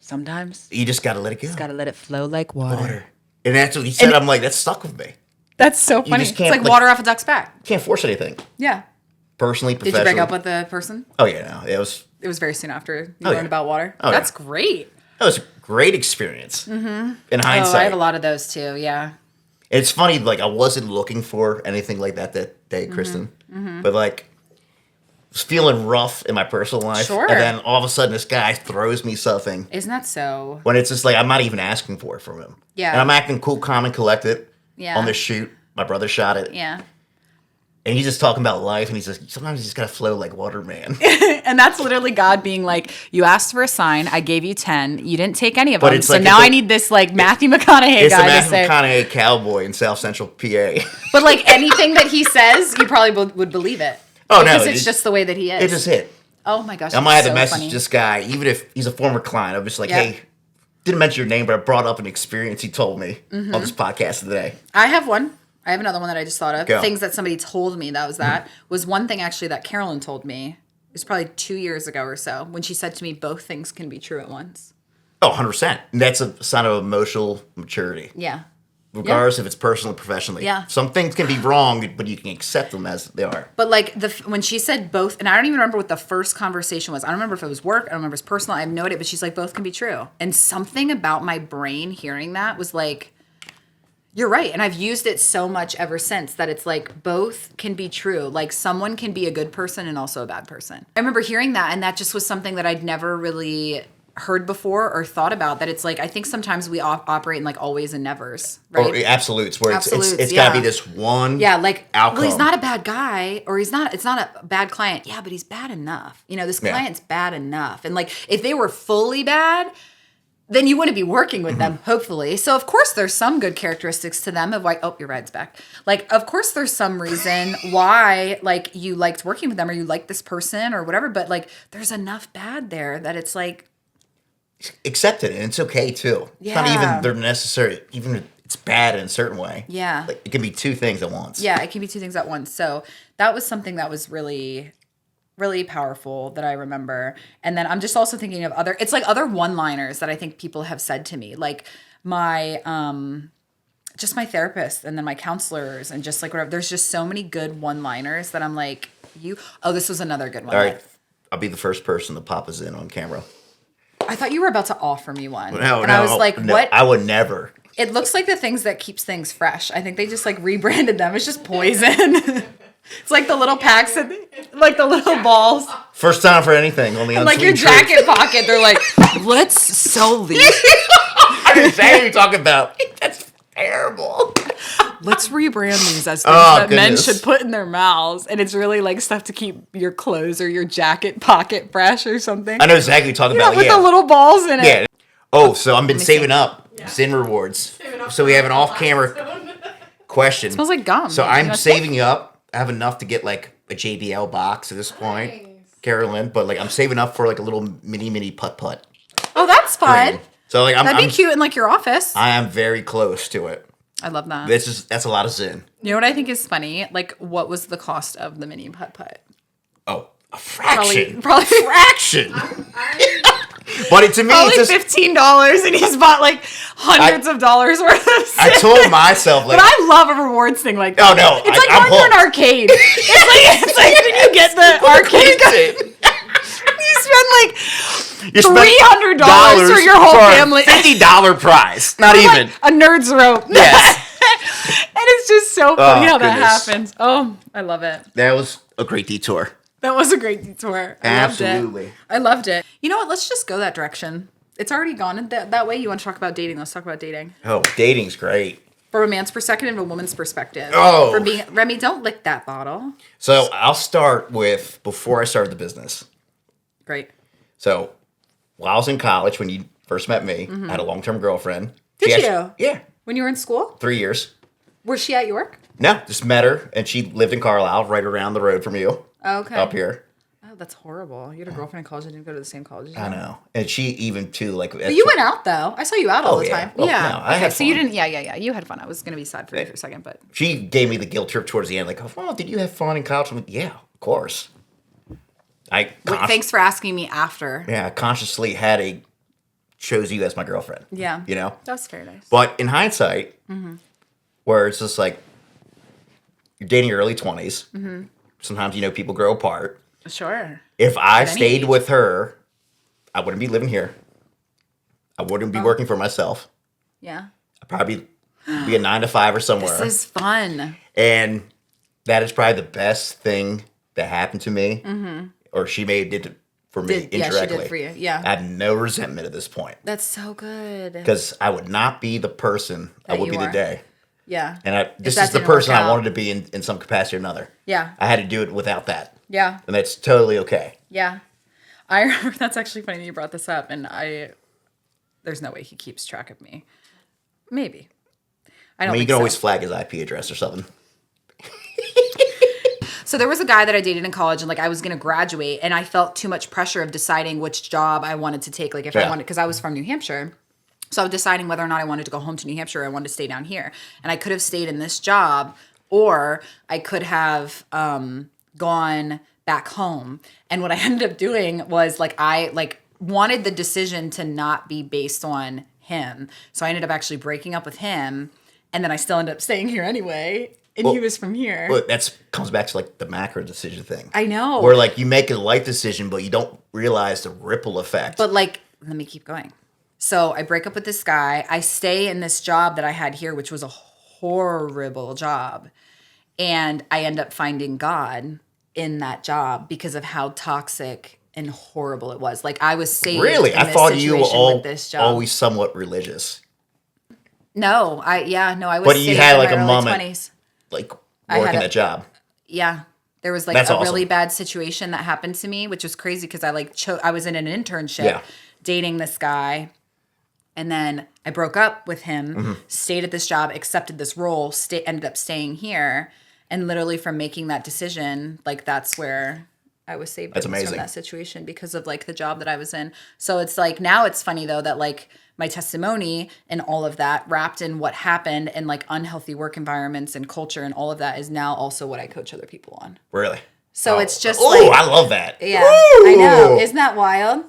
sometimes you just gotta let it go. gotta let it flow like water. And that's what he said. I'm like, that stuck with me. That's so funny. just It's can't, like like- water off a duck's back. Can't force anything. Yeah. Personally, Did you professionally. break up with the person? Oh yeah, no. It was Very soon after you Oh, learned yeah. about water. Oh, That's yeah. great. a great experience. In hindsight. Oh, I have a lot of those too. Yeah. It's funny, like I wasn't looking for anything like that day, Kristen. But like was feeling rough in my personal life. Sure. And then all of a sudden, this guy throws me something. Isn't that so? When it's just like, I'm not even asking for it from him. Yeah. And I'm acting cool, calm, and collected Yeah. on this shoot. My brother shot it. Yeah. And he's just talking about life, and he's like, sometimes you just gotta flow like water, man. And that's literally God being like, you asked for a sign, I gave you 10, you didn't take any of But them, it's so like now I need this like Matthew McConaughey It's the guy to Matthew say. McConaughey cowboy in South Central PA. But like anything that he says, you probably would believe it. Oh, no, because it it's just- just the way that he is. It just hit. Oh my gosh, I might have so to message funny. this guy, even if he's a former client. I'm just like, Yeah. hey, didn't mention your name, but I brought up an experience he told me Mm-hmm. on this podcast today. I have one. I have another one that I just thought of. Go. Things that somebody told me was one thing actually that Carolyn told me. It was probably 2 years ago or so when she said to me, both things can be true at once. Oh, 100%. And that's a sign of emotional maturity. Yeah. Regardless if it's personally or professionally. Yeah. Some things can be wrong, but you can accept them as they are. But like when she said both, and I don't even remember what the first conversation was. I don't remember if it was work. I don't remember if it was personal. I have no idea. But she's like, both can be true. And something about my brain hearing that was like, you're right. And I've used it so much ever since that it's like both can be true. Like someone can be a good person and also a bad person. I remember hearing that, and that just was something that I'd never really heard before or thought about. That it's like, I think sometimes we operate in like always and nevers, right? Or absolutes, where Absolutes, it's got to be yeah. this one Yeah, like, outcome. well, he's not a bad guy, or it's not a bad client. Yeah, but he's bad enough. You know, this Yeah. client's bad enough. And like, if they were fully bad, then you wouldn't be working with them, hopefully. So of course there's some good characteristics to them of why, oh, your ride's back. Like, of course there's some reason why, like, you liked working with them or you like this person or whatever, but like, there's enough bad there that it's like, Accept it, and it's okay too. It's not Yeah. even they're necessary, even if it's bad in a certain way. Yeah. Like, it can be two things at once. yeah, it can be two things at once. So that was something that was really, really powerful that I remember. And then I'm just also thinking of other one-liners that I think people have said to me, like my, just my therapist and then my counselors and just like whatever. There's just so many good one-liners that I'm like, this was another good one. All right. I'll be the first person to pop us in on camera. I thought you were about to offer me one. No, and I was like, no, what? I would never. It looks like the things that keeps things fresh. I think they just like rebranded them. It's just poison. It's like the little packs, like the little balls. First time for anything on the And like your Unsweet Truth. jacket pocket, they're like, let's sell these. I didn't say what you're talking about. That's terrible. Let's rebrand these as things Oh, that men goodness. should put in their mouths. And it's really like stuff to keep your clothes or your jacket pocket fresh or something. I know exactly what you're talking Yeah, about. with Yeah. the little balls in it. Yeah. Oh, so I've been me saving see. up Zin rewards. So we have an off-camera question. Smells like gum. So You I'm know, saving up. I have enough to get like a JBL box at this point, Carolyn. But like I'm saving up for like a little mini putt-putt. Oh, that's fun. Green. So like That'd be cute in like your office. I am very close to it. I love that. That's a lot of Zin. You know what I think is funny? Like, what was the cost of the mini putt-putt? Oh, a fraction. Probably Fraction. But to me, Probably it's just. $15, and he's bought like hundreds of dollars worth of I told myself like. But I love a rewards thing like that. Oh, no, It's like I'm going to an hooked. arcade. It's like when you get the arcade. You spend like $300 for your whole family. $50 prize. Not even. Like a nerd's rope. Yes. And it's just so funny how that goodness. happens. Oh, I love it. That was a great detour. That was a great detour. I Absolutely. Loved it. I loved it. You know what? Let's just go that direction. It's already gone that way. You want to talk about dating? Let's talk about dating. Oh, dating's great. From a man's perspective and a woman's perspective. Oh. From being Remy, don't lick that bottle. So I'll start with before I started the business. Great. So while I was in college, when you first met me, I had a long-term girlfriend. Did She you? Yeah. When you were in school? 3 years. Was she at York? No, just met her, and she lived in Carlisle, right around the road from you. Okay. Up here. Oh, that's horrible. You had a girlfriend in college that didn't go to the same college as you. I know. And she even, too, like... But you went out, though. I saw you out all Oh, the yeah. time. Well, yeah. no, I had So you fun. didn't... Yeah. You had fun. I was going to be sad for you for a second, but... She gave me the guilt trip towards the end, like, oh, did you have fun in college? I'm like, yeah, of course. Thanks for asking me after. Yeah, I consciously chose you as my girlfriend. Yeah. You know? That was very nice. But in hindsight, where it's just like, you're dating your early 20s. Sometimes, people grow apart. Sure. If I any stayed age. with her, I wouldn't be living here. I wouldn't be working for myself. Yeah. I'd probably be a 9 to 5 or somewhere. This is fun. And that is probably the best thing that happened to me, or she may have did it for me indirectly. Yeah, she did for you. Yeah. I have no resentment at this point. That's so good. Because I would not be the person I would be today. Yeah. And this is the person I wanted to be in some capacity or another. Yeah. I had to do it without that. Yeah. And that's totally okay. Yeah. I remember, that's actually funny that you brought this up, and there's no way he keeps track of me. Maybe. I don't think you can always flag his IP address or something. So there was a guy that I dated in college, and like I was going to graduate, and I felt too much pressure of deciding which job I wanted to take. Like if I wanted, because I was from New Hampshire. So I was deciding whether or not I wanted to go home to New Hampshire or I wanted to stay down here. And I could have stayed in this job, or I could have gone back home. And what I ended up doing was I wanted the decision to not be based on him. So I ended up actually breaking up with him, and then I still ended up staying here anyway. And he was from here. Well, that comes back to like the macro decision thing. I know. Where like you make a life decision, but you don't realize the ripple effect. But like, let me keep going. So I break up with this guy. I stay in this job that I had here, which was a horrible job. And I end up finding God in that job because of how toxic and horrible it was. Like I was saved. Really? I thought you were always somewhat religious. No, I was but you had like a moment 20s. Like working a job. Yeah. There was like That's awesome. really bad situation that happened to me, which was crazy because I was in an internship dating this guy. And then I broke up with him, stayed at this job, accepted this role, ended up staying here. And literally from making that decision, like that's where I was saved from that situation because of like the job that I was in. So it's like, now it's funny though that like my testimony and all of that wrapped in what happened and like unhealthy work environments and culture and all of that is now also what I coach other people on. Really? So it's just I love that. Yeah, I know. Isn't that wild?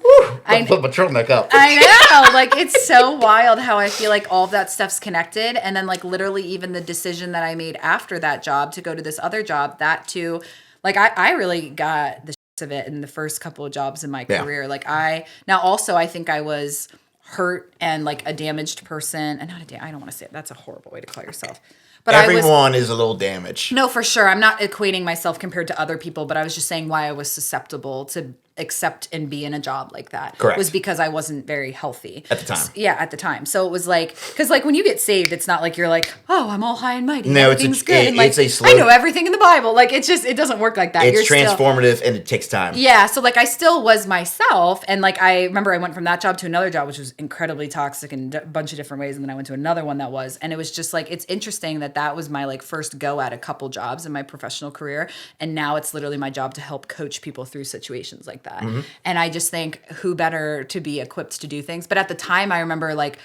I put my turtleneck up. I know. Like, it's so wild how I feel like all of that stuff's connected. And then, like, literally even the decision that I made after that job to go to this other job, that too, like, I really got the shit of it in the first couple of jobs in my career. Like, I think I was hurt and, like, a damaged person. And I don't want to say it. That's a horrible way to call yourself. But everyone is a little damaged. No, for sure. I'm not equating myself compared to other people, but I was just saying why I was susceptible to accept and be in a job like that. Correct. Was because I wasn't very healthy. At the time. At the time. So it was like, because like when you get saved, it's not like you're like, oh, I'm all high and mighty. No, everything's good. And like, it's a slow. I know everything in the Bible. Like it doesn't work like that. It's transformative and it takes time. Yeah. So like I still was myself. And like I remember I went from that job to another job, which was incredibly toxic in a bunch of different ways. And then I went to another one that was. And it was just like, it's interesting that was my like first go at a couple jobs in my professional career. And now it's literally my job to help coach people through situations like that. Mm-hmm. And I just think who better to be equipped to do things. But at the time I remember like,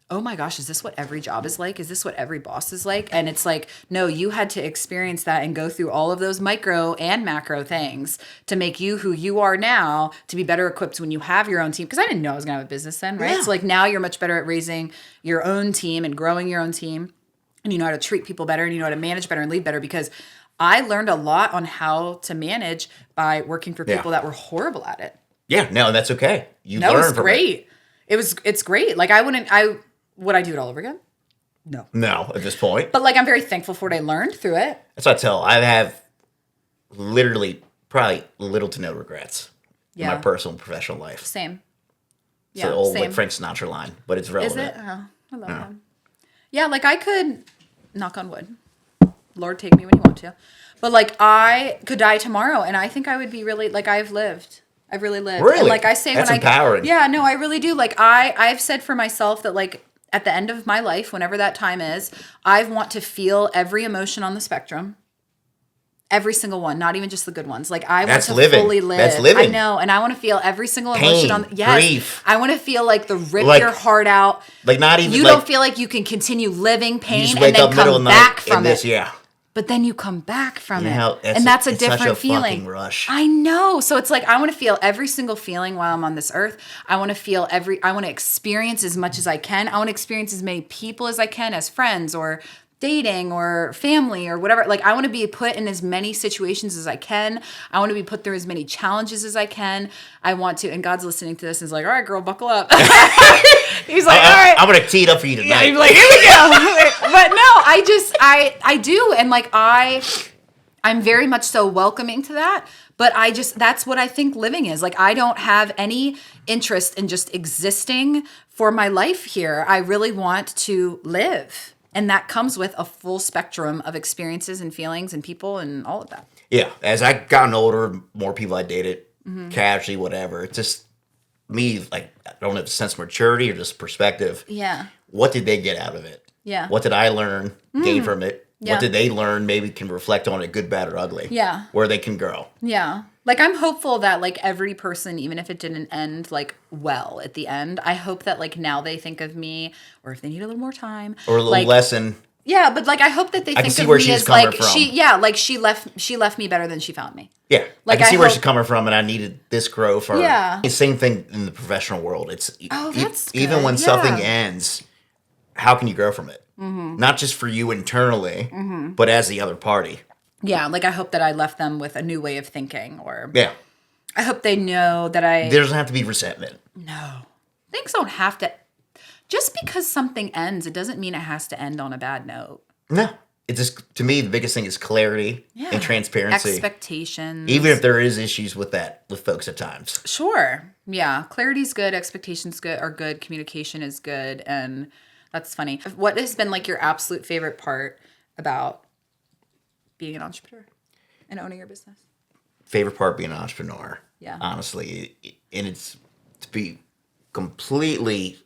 oh my gosh, is this what every job is like? Is this what every boss is like? And it's like, no, you had to experience that and go through all of those micro and macro things to make you who you are now to be better equipped when you have your own team. Because I didn't know I was going to have a business then, right? Yeah. So like now you're much better at raising your own team and growing your own team. And you know how to treat people better and you know how to manage better and lead better because I learned a lot on how to manage by working for people that were horrible at it. Yeah, no, that's okay. It was great. It's great. Like would I do it all over again? No. No, at this point. But like I'm very thankful for what I learned through it. That's what I tell. I have literally probably little to no regrets in my personal and professional life. Same. It's an old like Frank Sinatra line, but it's relevant. Is it? Oh, I love that. Yeah, like I could, knock on wood, Lord take me when you want to, but like I could die tomorrow and I think I would be really, like I've really lived. Really? And like I say That's when empowering. Yeah, no, I really do. Like I've said for myself that like at the end of my life, whenever that time is, I want to feel every emotion on the spectrum. Every single one, not even just the good ones. Like I want to fully live. That's living. I know, and I want to feel every single emotion on. Yes, grief. I want to feel like the rip your heart out. Like not even. You don't feel like you can continue living pain and then come back from it. Yeah. But then you come back from it, and that's a different such a feeling. Fucking rush. I know. So it's like I want to feel every single feeling while I'm on this earth. I want to feel I want to experience as much as I can. I want to experience as many people as I can, as friends or dating or family or whatever. Like I want to be put in as many situations as I can. I want to be put through as many challenges as I can. I want to, and God's listening to this and is like, all right, girl, buckle up. He's like, all right. I'm going to tee it up for you tonight. Yeah, he's like, here we go. But no, I do. And like, I I'm very much so welcoming to that. But that's what I think living is. Like, I don't have any interest in just existing for my life here. I really want to live. And that comes with a full spectrum of experiences and feelings and people and all of that. Yeah. As I gotten older, more people I dated, casually, whatever. It's just me, like, I don't have a sense of maturity or just perspective. Yeah. What did they get out of it? Yeah. What did I learn, gain from it? Yeah. What did they learn? Maybe can reflect on it, good, bad, or ugly. Yeah. Where they can grow. Yeah. Like, I'm hopeful that, like, every person, even if it didn't end, like, well at the end, I hope that, like, now they think of me, or if they need a little more time. Or a little like, lesson. Yeah, but, like, I hope that they I can think see of where me she's as, coming like, from. she left me better than she found me. Yeah. Like, I can see where hope- she's coming from, and I needed this growth. Or, Yeah. the same thing in the professional world. It's That's even good. when Yeah. something ends, how can you grow from it? Not just for you internally, but as the other party. Yeah, like, I hope that I left them with a new way of thinking, or Yeah. I hope they know that I... There doesn't have to be resentment. No. Things don't have to... Just because something ends, it doesn't mean it has to end on a bad note. No. It just, to me, the biggest thing is clarity and transparency. Expectations. Even if there is issues with that, with folks at times. Sure. Yeah. Clarity's good. Expectations are good. Communication is good. And that's funny. What has been, like, your absolute favorite part about being an entrepreneur and owning your business? Favorite part being an entrepreneur. Yeah. Honestly. And it's to be completely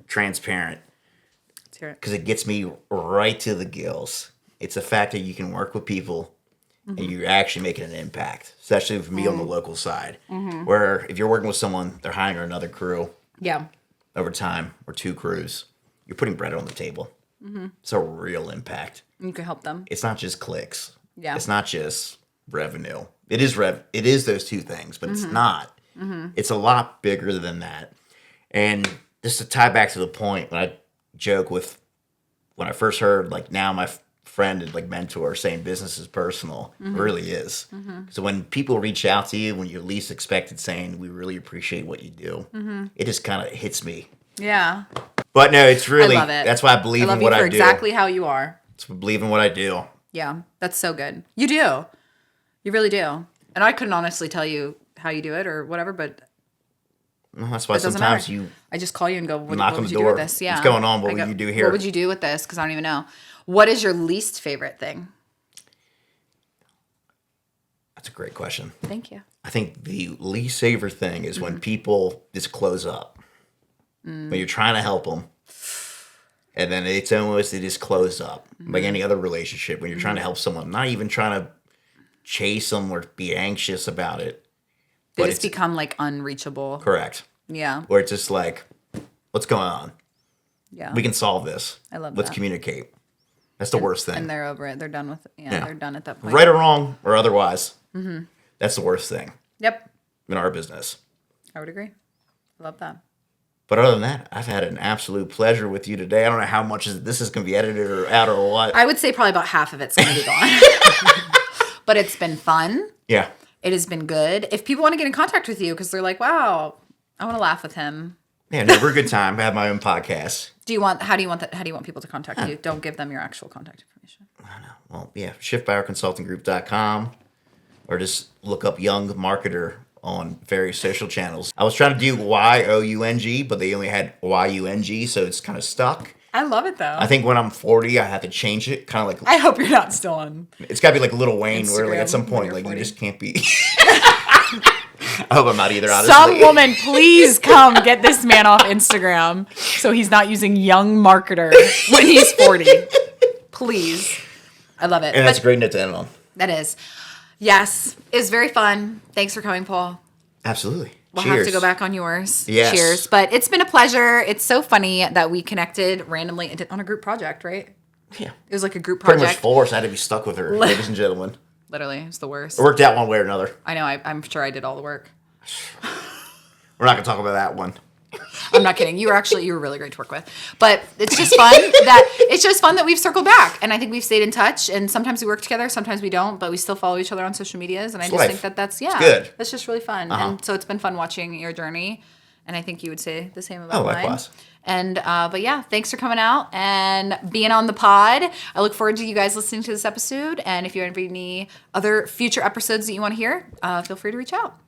transparent. Let's hear it. Because it gets me right to the gills. It's the fact that you can work with people and you're actually making an impact, especially for me on the local side, where if you're working with someone, they're hiring another crew Yeah. over time or two crews, you're putting bread on the table. It's a real impact. You can help them. It's not just clicks. Yeah. It's not just revenue. It is those two things, but it's not. It's a lot bigger than that. And just to tie back to the point, when I joke with, when I first heard, like, now my friend and, like, mentor saying business is personal, it really is. So when people reach out to you when you least expect it, saying we really appreciate what you do, it just kind of hits me. Yeah. But no, it's really, I love it. that's why I believe in what I do. Exactly how you are. It's believe in what I do. Yeah. That's so good. You do. You really do. And I couldn't honestly tell you how you do it or whatever, but Well, that's why it doesn't sometimes matter. you I just call you and go, what knock would on you the do door. with this? Yeah. What's going on? What I would go, you do here? What would you do with this? Because I don't even know. What is your least favorite thing? That's a great question. Thank you. I think the least favorite thing is when people just close up. When you're trying to help them, and then it's almost, they just close up. Like any other relationship, when you're trying to help someone, not even trying to chase them or be anxious about it. They But just become, like, unreachable. correct. Yeah. Where it's just like, what's going on? Yeah. We can solve this. I love Let's that. communicate. That's the worst thing. And they're over it. They're done with it. Yeah. They're done at that point. Right or wrong or otherwise. That's the worst thing Yep. in our business. I would agree. I love that. But other than that, I've had an absolute pleasure with you today. I don't know how much this is going to be edited or out or what. I would say probably about half of it's going to be gone. But it's been fun. Yeah. It has been good. If people want to get in contact with you because they're like, wow, I want to laugh with him. Yeah, never a good time. I have my own podcast. How do you want people to contact you? Don't give them your actual contact information. Well, yeah, Schiffbauerconsultinggroup.com, or just look up Young Marketer on various social channels. I was trying to do YOUNG, but they only had YUNG, so it's kind of stuck. I love it though. I think when I'm 40, I have to change it. Kind of like, I hope you're not still on. it's got to be like Lil Wayne, where like at some Instagram point, when like you're you 40. just can't be. I hope I'm not either, honestly. Some woman, please come get this man off Instagram so he's not using young marketer when he's 40. Please. I love it. And that's a great note to end on. That is. Yes. It was very fun. Thanks for coming, Paul. Absolutely. We'll Cheers. have to go back on yours. Yes. Cheers. But it's been a pleasure. It's so funny that we connected randomly on a group project, right? Yeah. It was like a group Pretty project. much forced. I had to be stuck with her, ladies and gentlemen. Literally. It's the worst. It worked out one way or another. I know. I'm sure I did all the work. We're not going to talk about that one. I'm not kidding. You were really great to work with. But it's just fun that we've circled back. And I think we've stayed in touch. And sometimes we work together, sometimes we don't, but we still follow each other on social medias. And I just life. think that's It's good. That's just really fun. And so it's been fun watching your journey And I think you would say the same about mine. Likewise. And, but yeah, thanks for coming out and being on the pod. I look forward to you guys listening to this episode. And if you have any other future episodes that you want to hear, feel free to reach out.